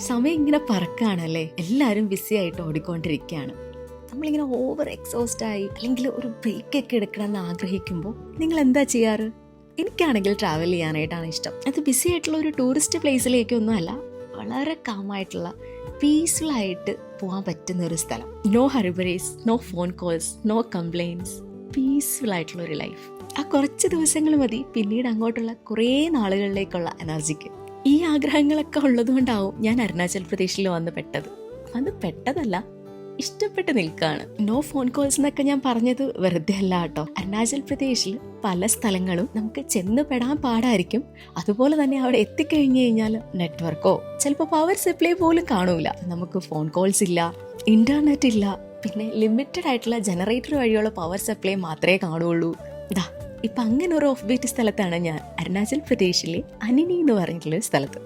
സമയം ഇങ്ങനെ പറക്കാണല്ലേ, എല്ലാവരും ബിസി ആയിട്ട് ഓടിക്കൊണ്ടിരിക്കുകയാണ്. നമ്മളിങ്ങനെ ഓവർ എക്സോസ്റ്റ് ആയി അല്ലെങ്കിൽ ഒരു ബ്രേക്ക് ഒക്കെ എടുക്കണമെന്ന് ആഗ്രഹിക്കുമ്പോൾ നിങ്ങൾ എന്താ ചെയ്യാറ്? എനിക്കാണെങ്കിൽ ട്രാവൽ ചെയ്യാനായിട്ടാണ് ഇഷ്ടം. അത് ബിസി ആയിട്ടുള്ള ഒരു ടൂറിസ്റ്റ് പ്ലേസിലേക്കൊന്നും അല്ല, വളരെ കാമായിട്ടുള്ള പീസ്ഫുൾ ആയിട്ട് പോകാൻ പറ്റുന്ന ഒരു സ്ഥലം. No hurry burries, no phone calls, no complaints, peaceful ആയിട്ടുള്ള ഒരു ലൈഫ്. ആ കുറച്ച് ദിവസങ്ങൾ മതി പിന്നീട് അങ്ങോട്ടുള്ള കുറേ നാളുകളിലേക്കുള്ള എനർജിക്ക്. ഈ ആഗ്രഹങ്ങളൊക്കെ ഉള്ളതുകൊണ്ടാവും ഞാൻ അരുണാചൽ പ്രദേശിൽ വന്ന് പെട്ടതല്ല, ഇഷ്ടപ്പെട്ട് നിൽക്കുകയാണ്. നോ ഫോൺ കോൾസ് എന്നൊക്കെ ഞാൻ പറഞ്ഞത് വെറുതെ അല്ല കേട്ടോ. അരുണാചൽ പ്രദേശിൽ പല സ്ഥലങ്ങളും നമുക്ക് ചെന്ന് പെടാൻ പാടായിരിക്കും. അതുപോലെ തന്നെ അവിടെ എത്തിക്കഴിഞ്ഞു കഴിഞ്ഞാൽ നെറ്റ്വർക്കോ ചിലപ്പോൾ പവർ സപ്ലൈ പോലും കാണൂല. നമുക്ക് ഫോൺ കോൾസ് ഇല്ല, ഇന്റർനെറ്റ് ഇല്ല, പിന്നെ ലിമിറ്റഡ് ആയിട്ടുള്ള ജനറേറ്റർ വഴിയുള്ള പവർ സപ്ലൈ മാത്രമേ കാണുള്ളൂ. ഇപ്പം അങ്ങനെ ഒരു ഓഫ് ബീറ്റ് സ്ഥലത്താണ് ഞാൻ, അരുണാചൽ പ്രദേശിലെ അനിനി എന്ന് പറഞ്ഞിട്ടുള്ള സ്ഥലത്ത്.